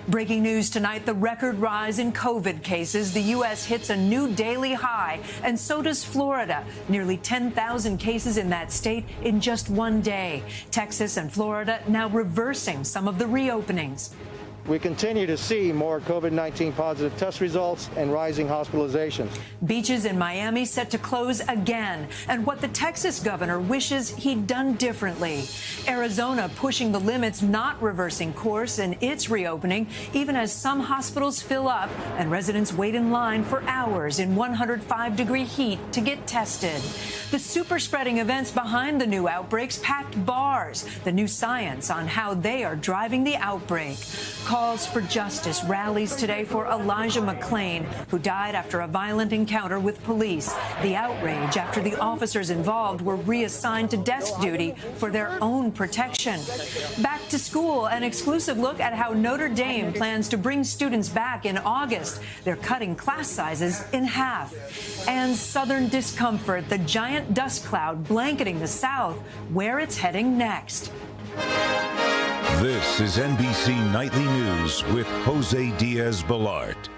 Breaking news tonight, the record rise in COVID cases. The U.S. hits a new daily high, and so does Florida. Nearly 10,000 cases in that state in just one day. Texas and Florida now reversing some of the reopenings. We continue to see more COVID-19 positive test results and rising hospitalizations. Beaches in Miami set to close again, and what the Texas governor wishes he'd done differently. Arizona pushing the limits, not reversing course in its reopening, even as some hospitals fill up and residents wait in line for hours in 105-degree heat to get tested. The super spreading events behind the new outbreaks, packed bars, the new science on how they are driving the outbreak. Calls for justice rallies today for Elijah McClain, who died after a violent encounter with police. The outrage after the officers involved were reassigned to desk duty for their own protection. Back to school, an exclusive look at how Notre Dame plans to bring students back in August. They're cutting class sizes in half. And southern discomfort, the giant dust cloud blanketing the south, where it's heading next. This is NBC Nightly News with Jose Diaz-Balart.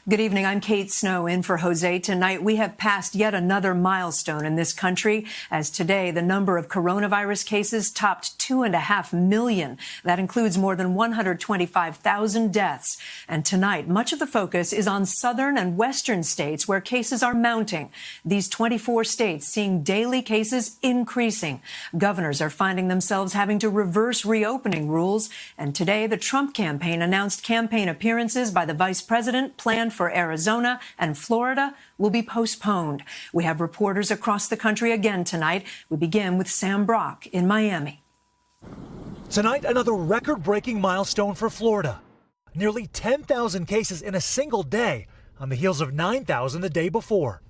Good evening. I'm Kate Snow in for Jose. Tonight, we have passed yet another milestone in this country, as today the number of coronavirus cases topped 2.5 million. That includes more than 125,000 deaths. And tonight, much of the focus is on southern and western states where cases are mounting. These 24 states seeing daily cases increasing. Governors are finding themselves having to reverse reopening rules. And today, the Trump campaign announced campaign appearances by the vice president planned for Arizona and Florida will be postponed. We have reporters across the country again tonight. We begin with Sam Brock in Miami. Tonight, another record-breaking milestone for Florida. Nearly 10,000 cases in a single day on the heels of 9,000 the day before.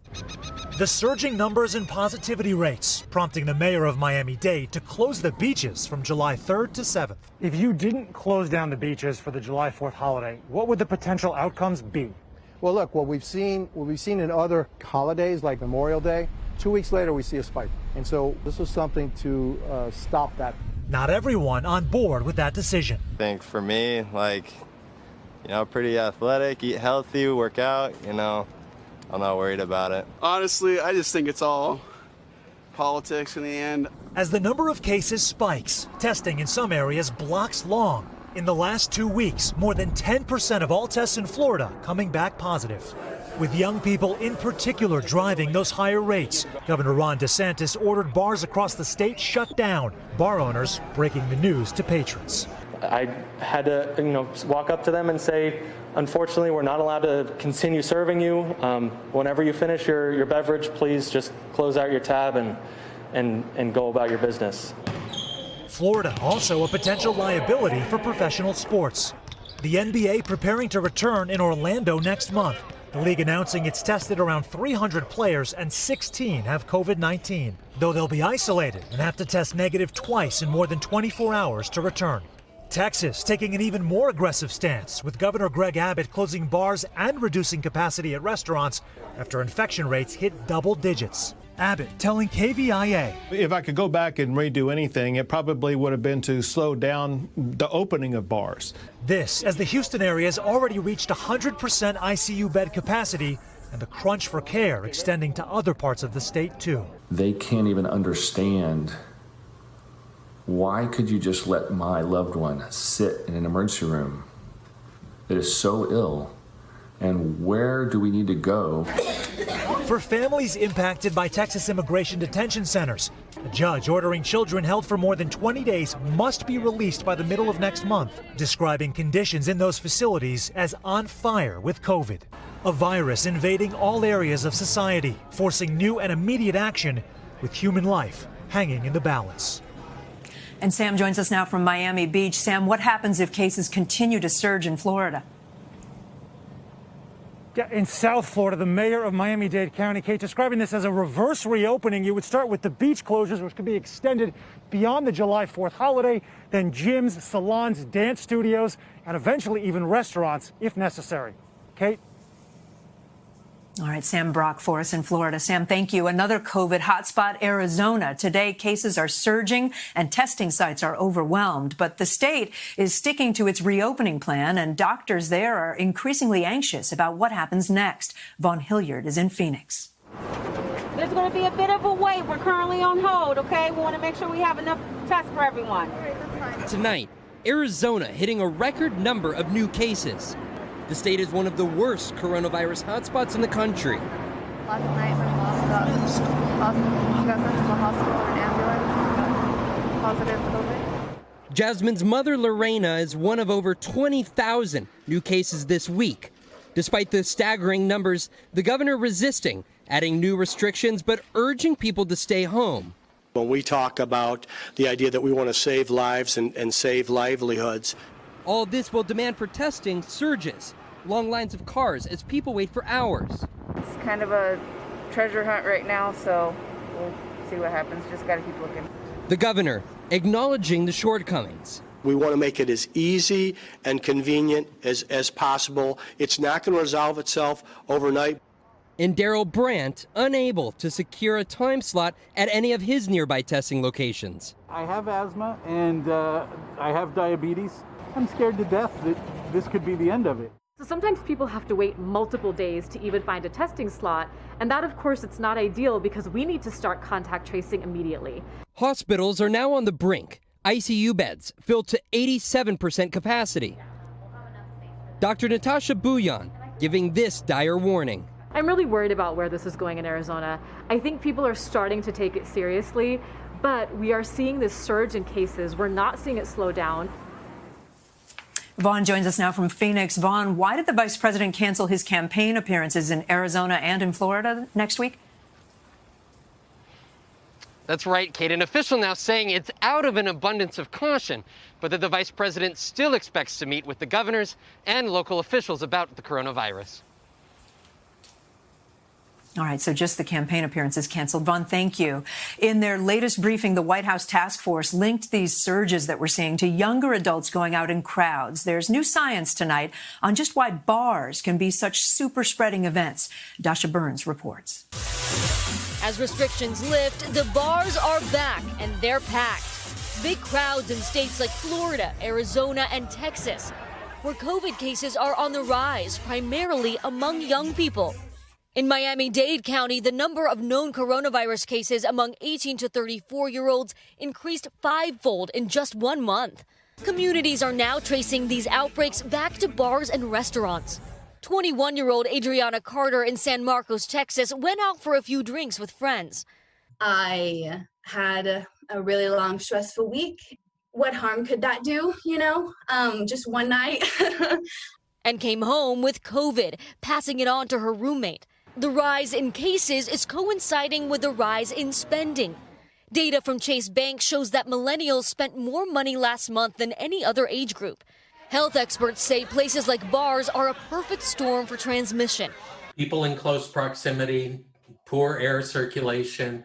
The surging numbers and positivity rates prompting the mayor of Miami-Dade to close the beaches from July 3rd to 7th. If you didn't close down the beaches for the July 4th holiday, what would the potential outcomes be? Well, look, what we've seen in other holidays like Memorial Day, 2 weeks later we see a spike. And so this was something to stop that. Not everyone on board with that decision. I think for me, pretty athletic, eat healthy, work out, I'm not worried about it. Honestly, I just think it's all politics in the end. As the number of cases spikes, testing in some areas blocks long. In the last 2 weeks, more than 10% of all tests in Florida coming back positive. With young people in particular driving those higher rates, Governor Ron DeSantis ordered bars across the state shut down, bar owners breaking the news to patrons. I had to, walk up to them and say, unfortunately, we're not allowed to continue serving you. Whenever you finish your beverage, please just close out your tab and go about your business. Florida also a potential liability for professional sports. The NBA preparing to return in Orlando next month. The league announcing it's tested around 300 players and 16 have COVID-19, though they'll be isolated and have to test negative twice in more than 24 hours to return. Texas taking an even more aggressive stance, with Governor Greg Abbott closing bars and reducing capacity at restaurants after infection rates hit double digits. Abbott telling KVIA. If I could go back and redo anything, it probably would have been to slow down the opening of bars. This as the Houston area has already reached 100% ICU bed capacity and the crunch for care extending to other parts of the state too. They can't even understand, why could you just let my loved one sit in an emergency room that is so ill, and where do we need to go? For families impacted by Texas immigration detention centers, a judge ordering children held for more than 20 days must be released by the middle of next month, describing conditions in those facilities as on fire with COVID. A virus invading all areas of society, forcing new and immediate action with human life hanging in the balance. And Sam joins us now from Miami Beach. Sam, what happens if cases continue to surge in Florida? In South Florida, the mayor of Miami-Dade County, Kate, describing this as a reverse reopening. You would start with the beach closures, which could be extended beyond the July 4th holiday, then gyms, salons, dance studios, and eventually even restaurants if necessary. Kate? All right, Sam Brock for us in Florida. Sam, thank you. Another COVID hotspot, Arizona. Today, cases are surging and testing sites are overwhelmed. But the state is sticking to its reopening plan, and doctors there are increasingly anxious about what happens next. Vaughn Hilliard is in Phoenix. There's going to be a bit of a wait. We're currently on hold, okay? We want to make sure we have enough tests for everyone. Tonight, Arizona hitting a record number of new cases. The state is one of the worst coronavirus hotspots in the country. Last night, my mom got sent to the hospital in an ambulance, positive COVID. Jasmine's mother, Lorena, is one of over 20,000 new cases this week. Despite the staggering numbers, the governor resisting, adding new restrictions, but urging people to stay home. When we talk about the idea that we want to save lives and save livelihoods. All this while demand for testing surges. Long lines of cars as people wait for hours. It's kind of a treasure hunt right now, so we'll see what happens. Just got to keep looking. The governor acknowledging the shortcomings. We want to make it as easy and convenient as possible. It's not going to resolve itself overnight. And Daryl Brandt unable to secure a time slot at any of his nearby testing locations. I have asthma and I have diabetes. I'm scared to death that this could be the end of it. So sometimes people have to wait multiple days to even find a testing slot. And that, of course, it's not ideal because we need to start contact tracing immediately. Hospitals are now on the brink. ICU beds filled to 87% capacity. Dr. Natasha Bouillon giving this dire warning. I'm really worried about where this is going in Arizona. I think people are starting to take it seriously, but we are seeing this surge in cases. We're not seeing it slow down. Vaughn joins us now from Phoenix. Vaughn, why did the vice president cancel his campaign appearances in Arizona and in Florida next week? That's right, Kate. An official now saying it's out of an abundance of caution, but that the vice president still expects to meet with the governors and local officials about the coronavirus. All right, so just the campaign appearances canceled. Vaughn, thank you. In their latest briefing, the White House task force linked these surges that we're seeing to younger adults going out in crowds. There's new science tonight on just why bars can be such super spreading events. Dasha Burns reports. As restrictions lift, the bars are back and they're packed. Big crowds in states like Florida, Arizona, and Texas, where COVID cases are on the rise, primarily among young people. In Miami-Dade County, the number of known coronavirus cases among 18 to 34-year-olds increased fivefold in just 1 month. Communities are now tracing these outbreaks back to bars and restaurants. 21-year-old Adriana Carter in San Marcos, Texas, went out for a few drinks with friends. I had a really long, stressful week. What harm could that do, just one night? And came home with COVID, passing it on to her roommate. The rise in cases is coinciding with the rise in spending. Data from Chase Bank shows that millennials spent more money last month than any other age group. Health experts say places like bars are a perfect storm for transmission. People in close proximity, poor air circulation,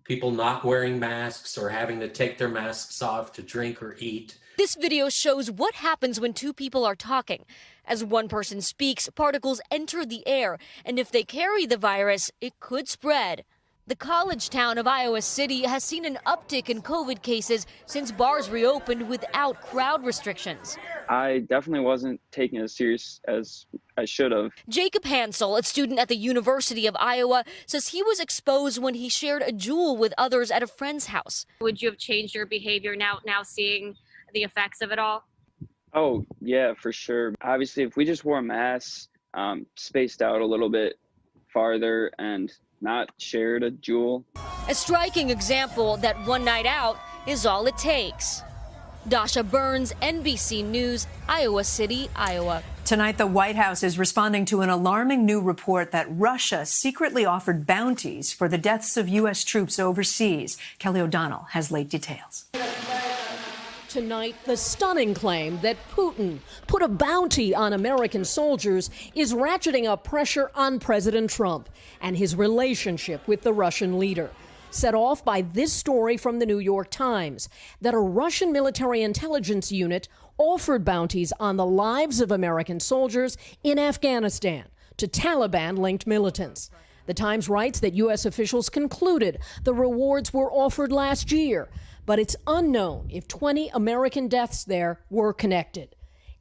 people not wearing masks or having to take their masks off to drink or eat. This video shows what happens when two people are talking. As one person speaks, particles enter the air, and if they carry the virus, it could spread. The college town of Iowa City has seen an uptick in COVID cases since bars reopened without crowd restrictions. I definitely wasn't taking it as serious as I should have. Jacob Hansel, a student at the University of Iowa, says he was exposed when he shared a Juul with others at a friend's house. Would you have changed your behavior now seeing the effects of it all? Oh, yeah, for sure. Obviously, if we just wore masks, spaced out a little bit farther and not shared a Juul. A striking example that one night out is all it takes. Dasha Burns, NBC News, Iowa City, Iowa. Tonight, the White House is responding to an alarming new report that Russia secretly offered bounties for the deaths of U.S. troops overseas. Kelly O'Donnell has late details. Tonight, the stunning claim that Putin put a bounty on American soldiers is ratcheting up pressure on President Trump and his relationship with the Russian leader. Set off by this story from the New York Times that a Russian military intelligence unit offered bounties on the lives of American soldiers in Afghanistan to Taliban-linked militants. The Times writes that U.S. officials concluded the rewards were offered last year, but it's unknown if 20 American deaths there were connected.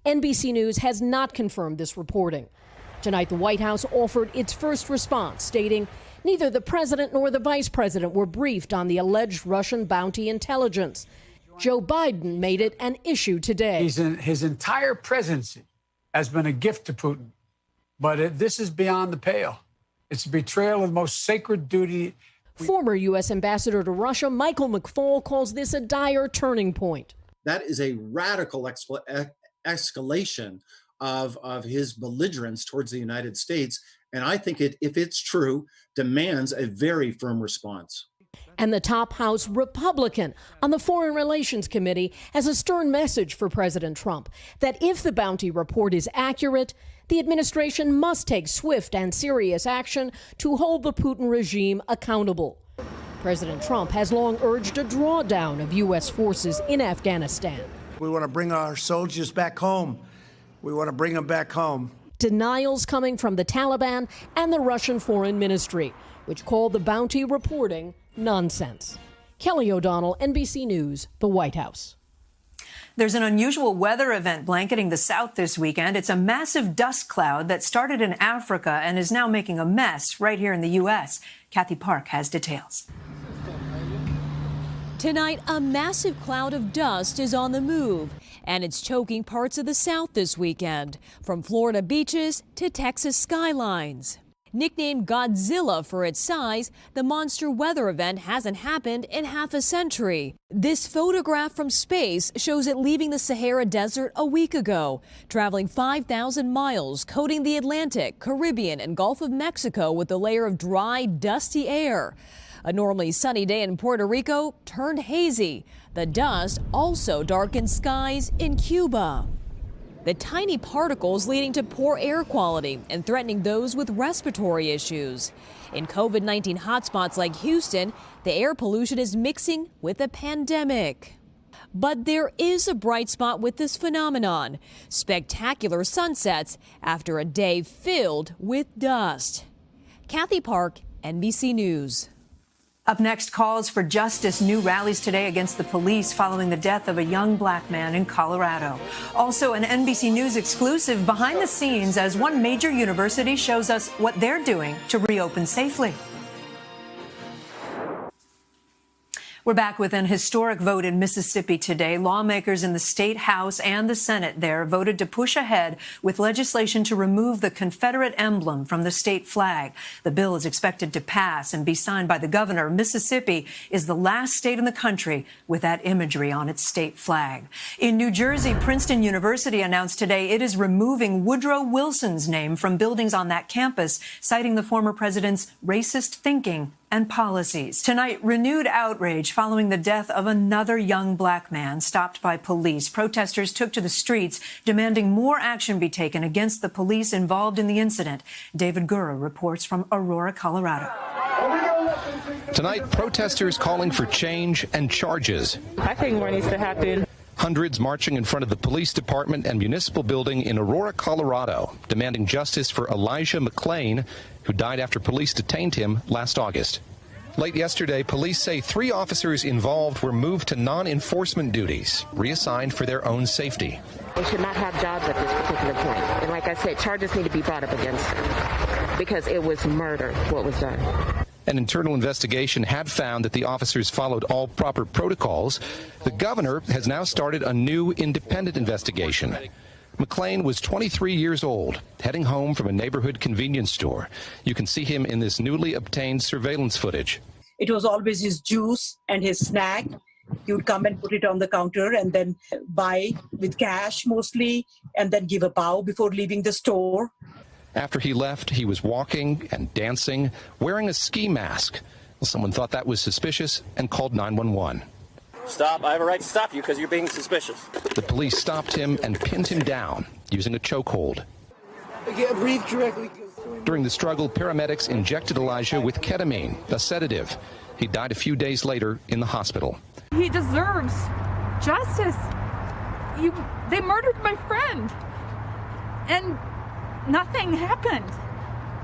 NBC News has not confirmed this reporting. Tonight, the White House offered its first response, stating neither the president nor the vice president were briefed on the alleged Russian bounty intelligence. Joe Biden made it an issue today. His entire presidency has been a gift to Putin, but this is beyond the pale. It's a betrayal of the most sacred duty. Former U.S. Ambassador to Russia, Michael McFaul, calls this a dire turning point. That is a radical escalation of his belligerence towards the United States. And I think it, if it's true, demands a very firm response. And the top House Republican on the Foreign Relations Committee has a stern message for President Trump that if the bounty report is accurate, the administration must take swift and serious action to hold the Putin regime accountable. President Trump has long urged a drawdown of U.S. forces in Afghanistan. We want to bring our soldiers back home. We want to bring them back home. Denials coming from the Taliban and the Russian Foreign Ministry, which called the bounty reporting nonsense. Kelly O'Donnell, NBC News, the White House. There's an unusual weather event blanketing the South this weekend. It's a massive dust cloud that started in Africa and is now making a mess right here in the U.S. Kathy Park has details. Tonight, a massive cloud of dust is on the move, and it's choking parts of the South this weekend, from Florida beaches to Texas skylines. Nicknamed Godzilla for its size, the monster weather event hasn't happened in half a century. This photograph from space shows it leaving the Sahara Desert a week ago, traveling 5,000 miles, coating the Atlantic, Caribbean, and Gulf of Mexico with a layer of dry, dusty air. A normally sunny day in Puerto Rico turned hazy. The dust also darkened skies in Cuba. The tiny particles leading to poor air quality and threatening those with respiratory issues. In COVID-19 hotspots like Houston, the air pollution is mixing with a pandemic. But there is a bright spot with this phenomenon: spectacular sunsets after a day filled with dust. Kathy Park, NBC News. Up next, calls for justice. New rallies today against the police following the death of a young black man in Colorado. Also, an NBC News exclusive behind the scenes as one major university shows us what they're doing to reopen safely. We're back with an historic vote in Mississippi today. Lawmakers in the state House and the Senate there voted to push ahead with legislation to remove the Confederate emblem from the state flag. The bill is expected to pass and be signed by the governor. Mississippi is the last state in the country with that imagery on its state flag. In New Jersey, Princeton University announced today it is removing Woodrow Wilson's name from buildings on that campus, citing the former president's racist thinking and policies. Tonight, renewed outrage following the death of another young black man stopped by police. Protesters took to the streets demanding more action be taken against the police involved in the incident. David Gura reports from Aurora, Colorado. Tonight, protesters calling for change and charges. I think more needs to happen. Hundreds marching in front of the police department and municipal building in Aurora, Colorado, demanding justice for Elijah McClain, who died after police detained him last August. Late yesterday, police say 3 officers involved were moved to non-enforcement duties, reassigned for their own safety. They should not have jobs at this particular point. And like I said, charges need to be brought up against them because it was murder, what was done. An internal investigation had found that the officers followed all proper protocols. The governor has now started a new independent investigation. McClain was 23 years old, heading home from a neighborhood convenience store. You can see him in this newly obtained surveillance footage. It was always his juice and his snack. He would come and put it on the counter and then buy with cash mostly, and then give a bow before leaving the store. After he left, he was walking and dancing, wearing a ski mask. Someone thought that was suspicious and called 911. Stop. I have a right to stop you because you're being suspicious. The police stopped him and pinned him down using a chokehold. I can't breathe correctly. During the struggle, paramedics injected Elijah with ketamine, a sedative. He died a few days later in the hospital. He deserves justice. They murdered my friend, and nothing happened.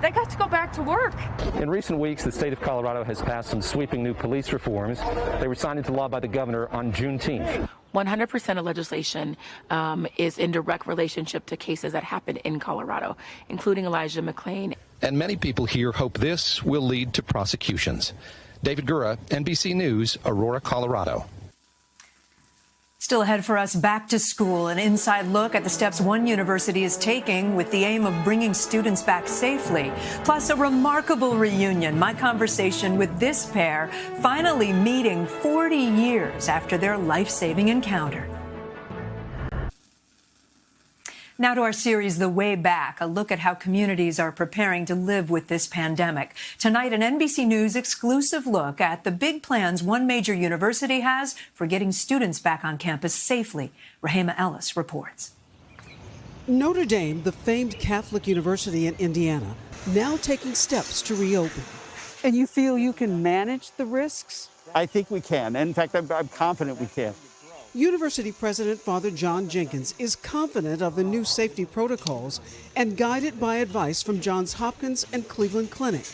They got to go back to work. In recent weeks, the state of Colorado has passed some sweeping new police reforms. They were signed into law by the governor on Juneteenth. 100% of legislation is in direct relationship to cases that happened in Colorado, including Elijah McClain. And many people here hope this will lead to prosecutions. David Gura, NBC News, Aurora, Colorado. Still ahead for us, back to school, an inside look at the steps one university is taking with the aim of bringing students back safely. Plus, a remarkable reunion. My conversation with this pair, finally meeting 40 years after their life-saving encounter. Now to our series, The Way Back, a look at how communities are preparing to live with this pandemic. Tonight, an NBC News exclusive look at the big plans one major university has for getting students back on campus safely. Rahema Ellis reports. Notre Dame, the famed Catholic university in Indiana, now taking steps to reopen. And you feel you can manage the risks? I think we can. In fact, I'm confident we can. University President Father John Jenkins is confident of the new safety protocols and guided by advice from Johns Hopkins and Cleveland Clinic.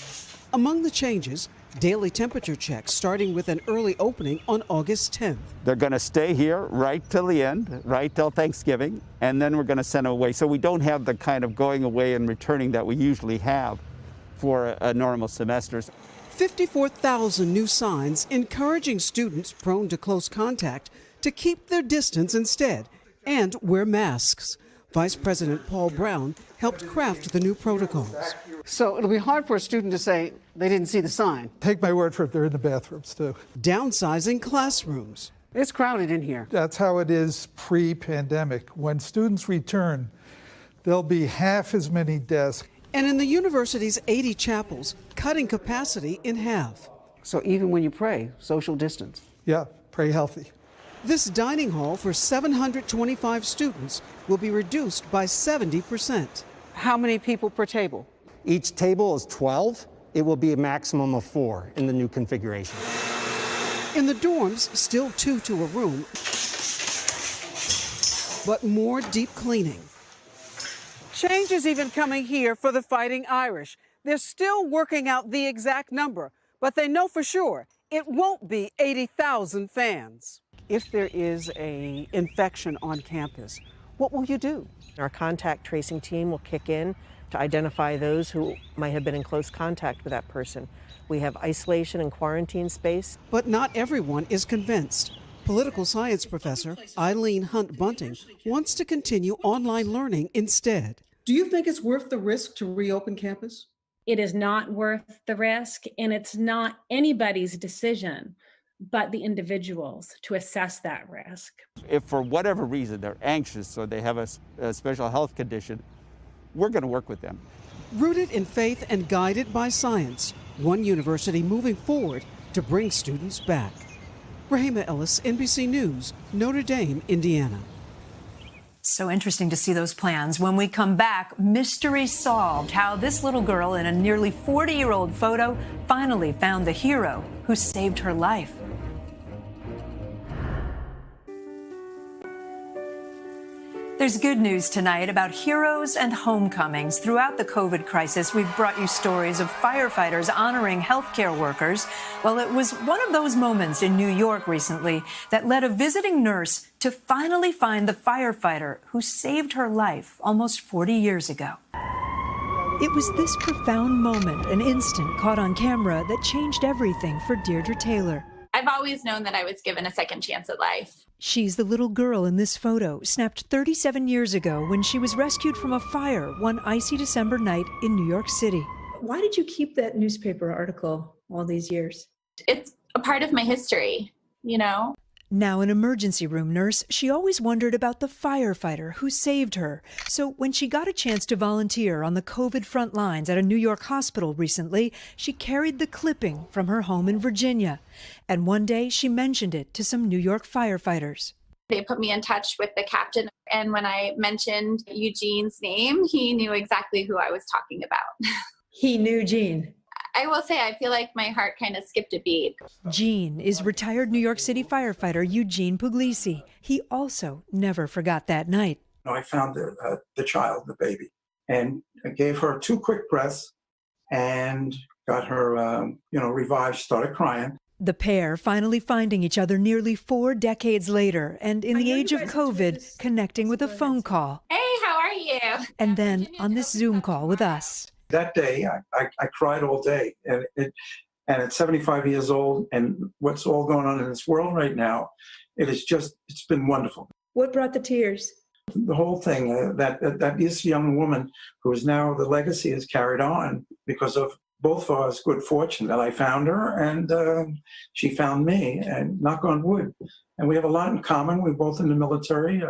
Among the changes, daily temperature checks starting with an early opening on August 10th. They're going to stay here right till the end, right till Thanksgiving, and then we're going to send them away. So we don't have the kind of going away and returning that we usually have for a normal semester. 54,000 new signs encouraging students prone to close contact to keep their distance instead and wear masks. Vice President Paul Brown helped craft the new protocols. So it'll be hard for a student to say they didn't see the sign. Take my word for it, they're in the bathrooms too. Downsizing classrooms. It's crowded in here. That's how it is pre-pandemic. When students return, there'll be half as many desks. And in the university's 80 chapels, cutting capacity in half. So even when you pray, social distance. Yeah, pray healthy. This dining hall for 725 students will be reduced by 70%. How many people per table? Each table is 12. It will be a maximum of 4 in the new configuration. In the dorms, still 2 to a room, but more deep cleaning. Change is even coming here for the Fighting Irish. They're still working out the exact number, but they know for sure it won't be 80,000 fans. If there is an infection on campus, what will you do? Our contact tracing team will kick in to identify those who might have been in close contact with that person. We have isolation and quarantine space. But not everyone is convinced. Political science professor Eileen Hunt Bunting wants to continue online learning instead. Do you think it's worth the risk to reopen campus? It is not worth the risk, and it's not anybody's decision but the individuals to assess that risk. If for whatever reason they're anxious or they have a special health condition, we're going to work with them. Rooted in faith and guided by science, one university moving forward to bring students back. Rahema Ellis, NBC News, Notre Dame, Indiana. So interesting to see those plans. When we come back, mystery solved. How this little girl in a nearly 40-year-old photo finally found the hero who saved her life. There's good news tonight about heroes and homecomings. Throughout the COVID crisis, we've brought you stories of firefighters honoring healthcare workers. Well, it was one of those moments in New York recently that led a visiting nurse to finally find the firefighter who saved her life almost 40 years ago. It was this profound moment, an instant caught on camera, that changed everything for Deirdre Taylor. I've always known that I was given a second chance at life. She's the little girl in this photo, snapped 37 years ago when she was rescued from a fire one icy December night in New York City. Why did you keep that newspaper article all these years? It's a part of my history, you know? Now an emergency room nurse, she always wondered about the firefighter who saved her. So when she got a chance to volunteer on the COVID front lines at a New York hospital recently, she carried the clipping from her home in Virginia. And one day she mentioned it to some New York firefighters. They put me in touch with the captain, and when I mentioned Eugene's name, he knew exactly who I was talking about. He knew Gene. I will say, I feel like my heart kind of skipped a beat. Gene is retired New York City firefighter Eugene Puglisi. He also never forgot that night. I found the child, the baby, and I gave her 2 quick breaths, and got her, revived, started crying. The pair finally finding each other nearly 4 decades later, and in the age of COVID, connecting with a phone call. Hey, how are you? And then on this Zoom call with us. That day, I cried all day, and at 75 years old, and what's all going on in this world right now, it's been wonderful. What brought the tears? The whole thing, that this young woman who is now, the legacy is carried on because of both of us good fortune that I found her and she found me, and knock on wood. And we have a lot in common. We're both in the military.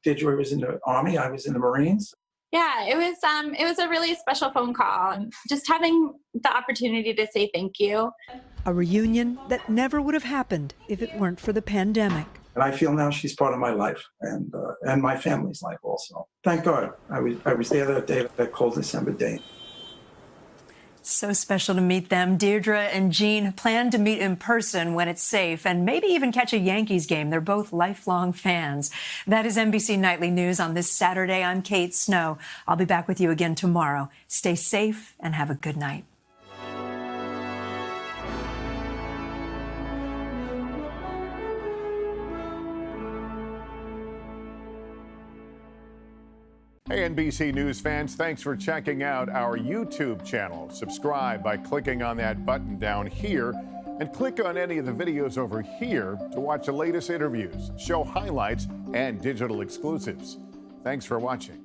Deirdre was in the Army, I was in the Marines. Yeah, it was a really special phone call. Just having the opportunity to say thank you. A reunion that never would have happened if it weren't for the pandemic. And I feel now she's part of my life and my family's life also. Thank God I was there that day, that cold December day. So special to meet them. Deirdre and Gene plan to meet in person when it's safe and maybe even catch a Yankees game. They're both lifelong fans. That is NBC Nightly News on this Saturday. I'm Kate Snow. I'll be back with you again tomorrow. Stay safe and have a good night. Hey, NBC News fans, thanks for checking out our YouTube channel. Subscribe by clicking on that button down here and click on any of the videos over here to watch the latest interviews, show highlights, and digital exclusives. Thanks for watching.